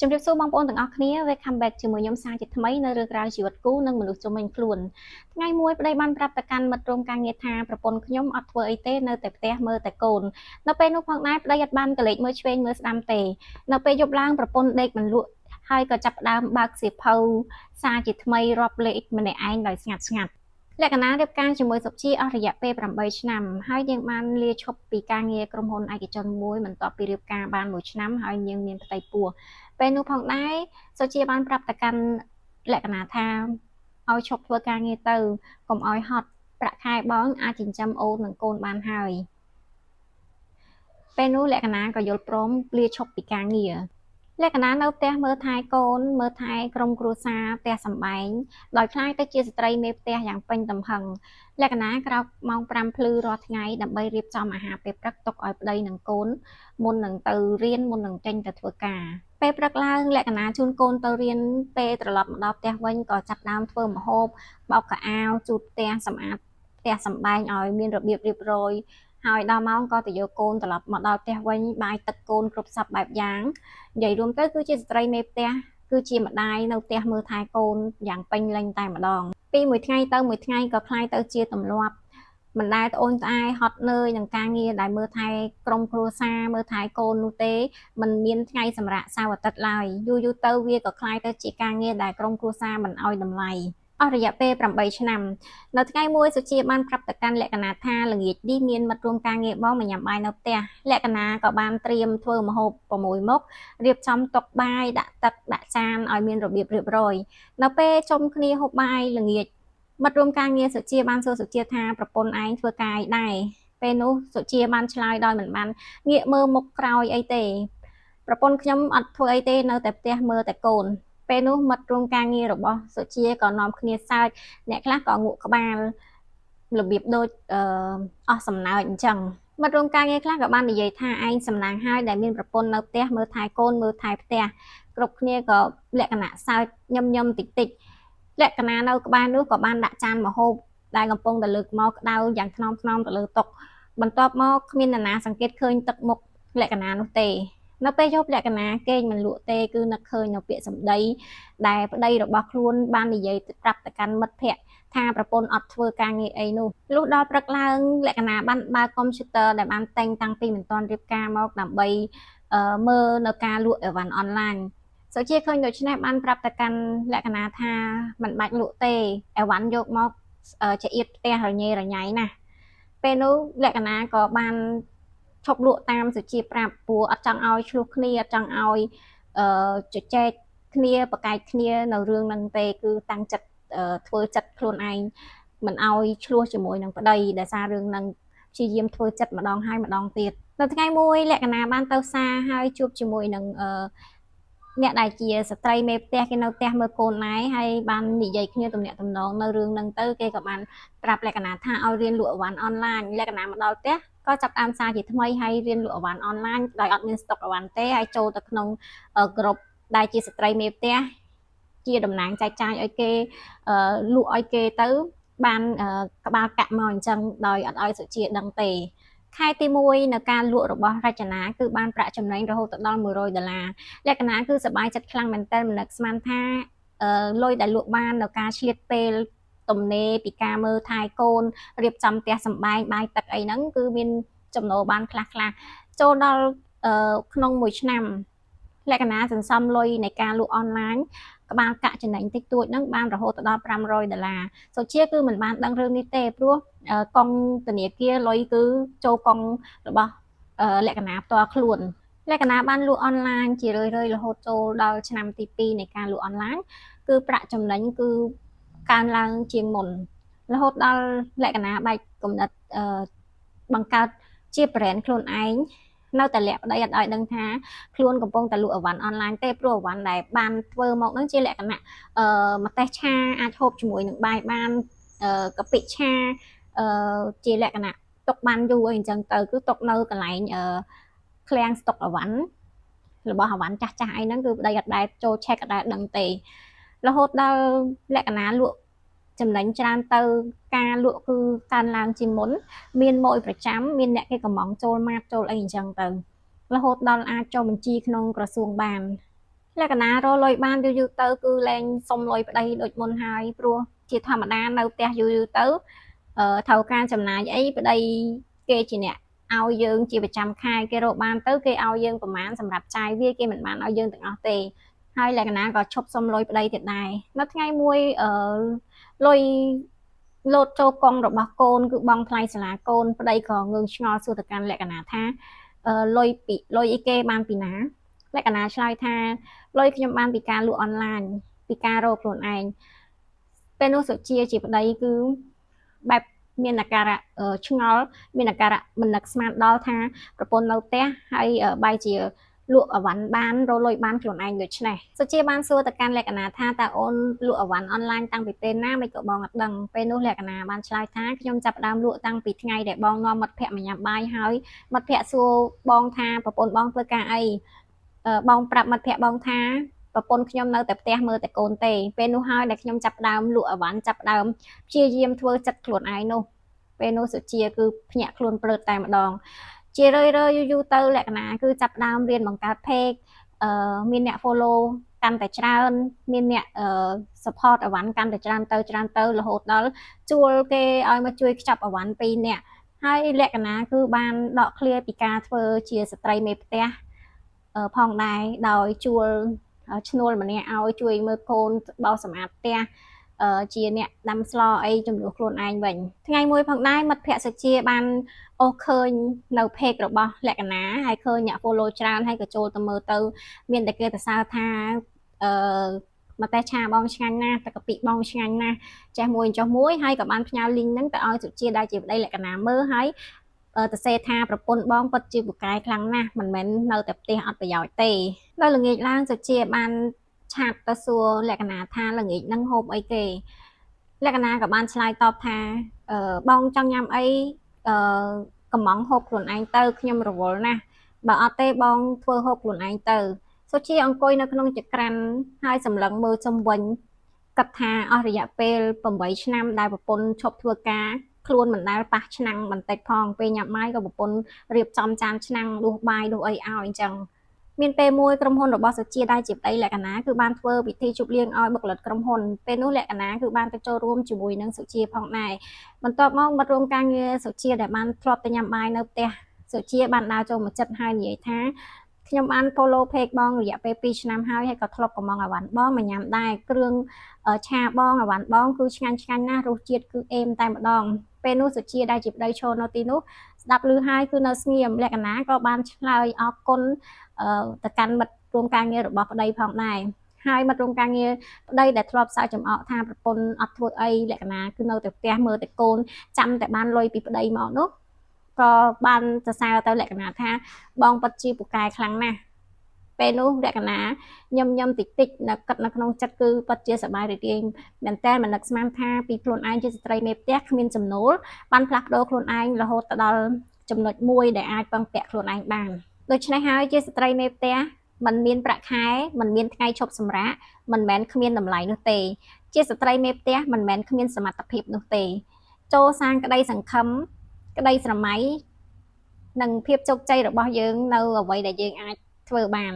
ជំរាបសួរបងប្អូនទាំងអស់គ្នា Welcome back ជាមួយខ្ញុំសាជាថ្មីនៅរឿងរ៉ាវជីវិតគូនិងមនុស្សជុំវិញខ្លួនថ្ងៃមួយប្តីបានប្រាប់ទៅកាន់មិត្តរួមការងារថាប្រពន្ធខ្ញុំអត់ធ្វើអីទេនៅតែផ្ទះមើលតែកូននៅពេលនោះផងដែរប្តីអត់បានកលេចមើលឆ្វេងមើលស្ដាំទេនៅពេលយប់ឡើងប្រពន្ធដេកមិនលក់ហើយក៏ចាប់ផ្ដើមបើកសៀវភៅសាជាថ្មីរាប់លេខម្នាក់ឯងដោយស្ងាត់ស្ងាត់លក្ខណៈរៀបការជាមួយសុខជីអស់រយៈពេល8ឆ្នាំហើយនាងបានលាឈប់ពីការងារក្រុមហ៊ុនឯកជនមួយបន្ទាប់ពីរៀបការបាន1ឆ្នាំហើយនាងមានផ្ទៃពោះពេលនោះផងដែរសុជាបានប្រាប់ទៅកាន់លក្ខណៈថាឲ្យឈប់ធ្វើការងារទៅកុំឲ្យហត់ប្រាក់ខែបងអាចចិញ្ចឹមអូននិងកូនបានហើយពេលនោះលក្ខណៈក៏យល់ព្រមលាឈប់ពីការងារលក្ខណៈនៅផ្ទះមើលថែកូនមើលថែក្រុមគ្រួសារផ្ទះសម្បែងដោយខ្លាចទៅជាស្ត្រីមេផ្ទះយ៉ាងពេញទំហឹងលក្ខណៈក្រោកម៉ោង5ភ្លឺរាល់ថ្ងៃដើម្បីរៀបចំអាហារពេលព្រឹកទុកឲ្យប្តីនិងកូនមុននឹងទៅរៀនមុននឹងចេញទៅធ្វើការពេលព្រឹកឡើងលក្ខណៈជូនកូនទៅរៀនពេលត្រឡប់មកដល់ផ្ទះវិញក៏ចាប់ដើមធ្វើម្ហូបបោកខោអាវជូតផ្ទះសម្អាតផ្ទះសម្បែងឲ្យមានរបៀបរៀបរយហើយដល់ម៉ោងក៏ទៅយកកូនត្រឡប់មកដល់ផ្ទះវិញបាយទឹកកូនគ្រប់សពបែបយ៉ាងនិយាយរួមទៅគឺជាស្ត្រីមេផ្ទះគឺជាម្ដាយនៅផ្ទះមើលថែកូនយ៉ាងពេញលេញតែម្ដងពីមួយថ្ងៃទៅមួយថ្ងៃក៏คล้ายទៅជាទម្លាប់មិនដែលត្អូញត្អែហត់នឿយនឹងការងារដែលមើលថែក្រុមគ្រួសារមើលថែកូននោះទេมันមានថ្ងៃសម្រាប់សៅរ៍អាទិត្យឡើយយូរទៅវាក៏คล้ายទៅជាការងារដែលក្រុមគ្រួសារមិនអោយតម្លៃអស់រយៈពេល8ឆ្នាំនៅថ្ងៃមួយសុជាបានប្រាប់ទៅកាន់លក្ខណៈថាល្ងាចនេះមានមិត្តរួមការងារបងមកញ៉ាំបាយនៅផ្ទះលក្ខណៈក៏បានត្រៀមធ្វើម្ហូប6មុខរៀបចំតុបាយដាក់ទឹកដាក់ចានឲ្យមានរបៀបរៀបរយនៅពេលជុំគ្នាហូបបាយល្ងាចមិត្តរួមការងារសុជាបានសួរសុជាថាប្រពន្ធឯងធ្វើការអីដែរពេលនោះសុជាបានឆ្លើយដោយមិនបានងាកមើលមុខក្រោយអីទេប្រពន្ធខ្ញុំអត់ធ្វើអីទេនៅតែផ្ទះមើលតែកូនពេលនោះមិត្តរួមការងាររបស់សុជាក៏នាំគ្នាសើចអ្នកខ្លះក៏ងក់ក្បាលរបៀបដូចអស់សំណើចអញ្ចឹងមិត្តរួមការងារខ្លះក៏បាននិយាយថាឯងសំណាងហើយដែលមានប្រពន្ធនៅផ្ទះមើលថែកូនមើលថែផ្ទះគ្រប់គ្នាក៏លក្ខណៈសើចញឹមតិចតិចលក្ខណៈនៅក្បែរនោះក៏បានដាក់ចានម្ហូបដែលកំពុងតែលើកមកក្តៅយ៉ាងថ្នមទៅលើតុបន្ទាប់មកគ្មាននរណាសង្កេតឃើញទឹកមុខលក្ខណៈនោះទេនៅពេលយប់លក្ខណៈគេងមិនលក់ទេគឺនឹកឃើញនៅពាក្យសម្ដីដែលប្តីរបស់ខ្លួនបាននិយាយប្រាប់ទៅកាន់មិត្តភ័ក្តិថាប្រពន្ធអត់ធ្វើការងារអីនោះលុះដល់ព្រឹកឡើងលក្ខណៈបានបើកកុំព្យូទ័រដែលបានតែងតាំងពីមិនទាន់រៀបការមកដើម្បីមើលនៅការលក់អីវ៉ាន់អនឡាញសុជាឃើញដូច្នេះបានប្រាប់ទៅកាន់លក្ខណៈថាមិនបាច់លក់ទេអីវ៉ាន់យកមកចៀតផ្ទះរញ៉េរញ៉ៃណាស់ពេលនោះលក្ខណៈក៏បានឈប់លក់តាមសុជាប្រាប់ព្រោះអត់ចង់ឲ្យឆ្លោះគ្នាអត់ចង់ឲ្យជជែកគ្នាប្រកែកគ្នានៅរឿងហ្នឹងទេគឺតាំងចិត្តធ្វើចិត្តខ្លួនឯងមិនឲ្យឆ្លោះជាមួយនឹងប្តីដែលសាររឿងហ្នឹងព្យាយាមធ្វើចិត្តម្ដងហើយម្ដងទៀតនៅថ្ងៃមួយលក្ខណៈបានទៅផ្សារហើយជួបជាមួយនឹងអ្នកដែលជាស្ត្រីមេផ្ទះគេនៅផ្ទះមើលកូនណែហើយបាននិយាយគ្នាទំនាក់ទំនងនៅរឿងហ្នឹងទៅគេក៏បានប្រាប់លក្ខណៈថាឲ្យរៀនលក់អីវ៉ាន់អនឡាញលក្ខណៈមកដល់ផ្ទះក៏ចាប់តាមសារជាថ្មីហើយរៀនលក់អីវ៉ាន់អនឡាញដោយអត់មានស្តុកអីវ៉ាន់ទេហើយចូលទៅក្នុងក្រុមដែលជាស្ត្រីមេផ្ទះជាតំណាងចែកចាយឲ្យគេលក់ឲ្យគេទៅបានក្បាលកាក់មកអញ្ចឹងដោយអត់ឲ្យសុជាដឹងទេខែទី1នៅការលក់របស់រចនាគឺបានប្រាក់ចំណេញរហូតដល់$100លក្ខណៈគឺសប្បាយចិត្តខ្លាំងមែនទែនមិននឹកស្មានថាលុយដែលលក់បាននៅការឆ្លៀតពេលទំនេរពីការមើលថែកូនរៀបចំផ្ទះសម្បែងបាយទឹកអីហ្នឹងគឺមានចំណូលបានខ្លះចូលដល់ក្នុង1ឆ្នាំលក្ខណៈសន្សំលុយនៃការលក់អនឡាញក្បាលកាក់ចំណេញតិចតួចហ្នឹងបានរហូតដល់$500សុជាគឺមិនបានដឹងរឿងនេះទេព្រោះកងធនាគារលុយគឺចូលកងរបស់លក្ខណៈផ្ទាល់ខ្លួនលក្ខណៈបានលក់អនឡាញជារឿយរហូតចូលដល់ឆ្នាំទី2នៃការលក់អនឡាញគឺប្រាក់ចំណេញគឺកើនឡើងជាងមុនរហូតដល់លក្ខណៈបែកគំនិតបង្កើតជា brand ខ្លួនឯងនៅតែលាក់ប្តីអត់ឲ្យដឹងថាខ្លួនកំពុងតែលក់អីវ៉ាន់អនឡាញទេព្រោះអីវ៉ាន់ដែលបានធ្វើមកហ្នឹងជាលក្ខណៈម្ទេសឆាអាចហូបជាមួយនឹងបាយបានកាពិឆាជាលក្ខណៈទុកបានយូរអីអញ្ចឹងទៅគឺទុកនៅកន្លែងឃ្លាំងស្តុកអីវ៉ាន់របស់អីវ៉ាន់ចាស់អីហ្នឹងគឺប្តីអត់ដែលចូល check អត់ដែលដឹងទេរហូតដល់លក្ខណៈលក់ចំណេញច្រើនទៅការលក់គឺកើនឡើងជាងមុនមានម៉ួយប្រចាំមានអ្នកគេកំងចូលម៉ាតចូលអីអញ្ចឹងទៅរហូតដល់អាចចុះបញ្ជីក្នុងក្រសួងបាន លក្ខណៈរកលុយបានយូរៗទៅគឺលែងសុំលុយប្តីដូចមុនហើយព្រោះជាធម្មតានៅផ្ទះយូរៗទៅត្រូវការចំណាយអីប្តីគេជាអ្នកឲ្យយើងជាប្រចាំខែគេរកបានទៅគេឲ្យយើងប្រមាណសម្រាប់ចាយវាគេមិនបានឲ្យយើងទាំងអស់ទេហើយលក្ខណៈក៏ឈប់សុំលុយប្តីទៀតដែរនៅថ្ងៃមួយលុយលោតចូលកង់របស់កូនគឺបងថ្លៃសាលាកូនប្តីក៏ងឿងឆ្ងល់សួរទៅកាន់លក្ខណៈថាលុយអីគេបានពីណាលក្ខណៈឆ្លើយថាលុយខ្ញុំបានពីការលក់អនឡាញពីការរកខ្លួនឯងពេលនោះសុជាជាប្តីគឺបែបមានអាការៈឆ្ងល់មានអាការៈមិននឹកស្មានដល់ថាប្រពន្ធនៅផ្ទះហើយបែរជាលក់អវ៉ាន់បានរកលុយបានខ្លួនឯងដូច្នេះសុជាបានសួរទៅកាន់លក្ខណៈថាតើអូនលក់អវ៉ាន់អនឡាញតាំងពីពេលណាមិនក៏បងអត់ដឹងពេលនោះលក្ខណៈបានឆ្លើយថាខ្ញុំចាប់ផ្ដើមលក់តាំងពីថ្ងៃដែលបងនាំមិត្តភ័ក្តិមកញ៉ាំបាយហើយមិត្តភ័ក្តិសួរបងថាប្រពន្ធបងធ្វើការអីបងប្រាប់មិត្តភ័ក្តិបងថាប្រពន្ធខ្ញុំនៅតែផ្ទះមើលតែកូនទេពេលនោះហើយដែលខ្ញុំចាប់ផ្ដើមលក់អវ៉ាន់ចាប់ផ្ដើមព្យាយាមធ្វើចិត្តខ្លួនឯងនោះពេលនោះសុជាគឺភ្ញាក់ខ្លួនព្រឺតតែម្ដងជារឿយៗយូរៗទៅលក្ខណៈគឺចាប់ផ្ដើមរៀនបង្កើត page មានអ្នក follow កាន់តែច្រើនមានអ្នកsupport អវ៉ាន់កាន់តែច្រើនទៅរហូតដល់ជួលគេឲ្យមកជួយខ្ចប់អវ៉ាន់2នាក់ហើយលក្ខណៈគឺបានដកឃ្លាពីការធ្វើជាស្ត្រីមេផ្ទះផងដែរដោយជួលឈ្នួលម្នាក់ឲ្យជួយមើលកូនបោសសម្អាតផ្ទះជាអ្នកដាំស្លអីជំនួសខ្លួនឯងវិញថ្ងៃមួយផងដែរមិត្តភ័ក្តិសុជាបានអូសឃើញនៅ page របស់លក្ខណៈហើយឃើញអ្នក follow ច្រើនហើយក៏ចូលទៅមើលទៅមានតែគេសរសើរថាមកតែឆាបងឆ្ងាញ់ណាស់ទឹកកាពិបងឆ្ងាញ់ណាស់ចេះមួយចុះមួយហើយក៏បានផ្ញើ link ហ្នឹងទៅឲ្យសុជាដែលជាប្តីលក្ខណៈមើលហើយទៅសេថាប្រពន្ធបងពិតជាពូកែខ្លាំងណាស់មិនមែននៅតែផ្ទះអត់ប្រយោជន៍ទេដល់ល្ងាចឡើងសុជាបានឆាតទៅសួរលក្ខណៈថាល្ងាចហ្នឹងហូបអីគេលក្ខណៈក៏បានឆ្លើយតបថាបងចង់ញ៉ាំអីកំងហូបខ្លួនឯងទៅខ្ញុំរវល់ណាស់បើអត់ទេបងធ្វើហូបខ្លួនឯងទៅសុជាអង្គុយនៅក្នុងចក្រានហើយសម្លឹងមើលជុំវិញគិតថាអស់រយៈពេល8ឆ្នាំដែលប្រពន្ធឈប់ធ្វើការខ្លួនមិនដែលប៉ះឆ្នាំងបន្តិចផងពេលញ៉ាំបាយក៏ប្រពន្ធរៀបចំចានឆ្នាំងដួសបាយដួសអីឲ្យអញ្ចឹងមានពេលមួយក្រុមហ៊ុនរបស់សុជាដែលជាប្តីលក្ខណៈគឺបានធ្វើពិធីជប់លៀងឲ្យបុគ្គលិកក្រុមហ៊ុនពេលនោះលក្ខណៈគឺបានទៅចូលរួមជាមួយនឹងសុជាផងដែរបន្ទាប់មកមិត្តរួមការងារសុជាដែលបានធ្លាប់ទៅញ៉ាំបាយនៅផ្ទះសុជាបានដើរចូលមកចិត្តហើយនិយាយថាខ្ញុំបាន follow page បងរយៈពេល2ឆ្នាំហើយក៏ធ្លាប់កំងអវ៉ាន់បងមកញ៉ាំដែរគ្រឿងឆាបងអវ៉ាន់បងគឺឆ្ងាញ់ណាស់រសជាតិគឺអេមតែម្ដងពេលនោះសុជាដែលជាប្តីឈរនៅទីនោះស្ដាប់ឮហើយគឺនៅស្ងៀមលក្ខណៈក៏បានឆ្លើយអរគុណទៅកាន់មិត្តរួមការងាររបស់ប្តីផងដែរហើយមិត្តរួមការងារប្តីដែលធ្លាប់សើចចំអកថាប្រពន្ធអត់ធ្វើអីលក្ខណៈគឺនៅតែផ្ទះមើលតែកូនចាំតែបានលុយពីប្តីមកនោះក៏បានសរសើរទៅលក្ខណៈថាបងពិតជាពូកែខ្លាំងណាស់ពេលនោះលក្ខណៈញឹមតិចនៅគិតនៅក្នុងចិត្តគឺពិតជាសប្បាយរីករាយមែនតើមិននឹកស្មានថាពីខ្លួនឯងជាស្ត្រីមេផ្ទះគ្មានចំណូលបានផ្លាស់ប្ដូរខ្លួនឯងរហូតទៅដល់ចំណុចមួយដែលអាចពឹងពាក់ខ្លួនឯងបានដូច្នេះហើយជាស្ត្រីមេផ្ទះมันមានប្រាក់ខែมันមានថ្ងៃឈប់សម្រាកមិនមែនគ្មានតម្លៃនោះទេជាស្ត្រីមេផ្ទះមិនមែនគ្មានសមត្ថភាពនោះទេចូលសាងក្តីសង្ឃឹមក្តីស្រមៃនិងភាពជោគជ័យរបស់យើងនៅអ្វីដែលយើងអាចធ្វើបាន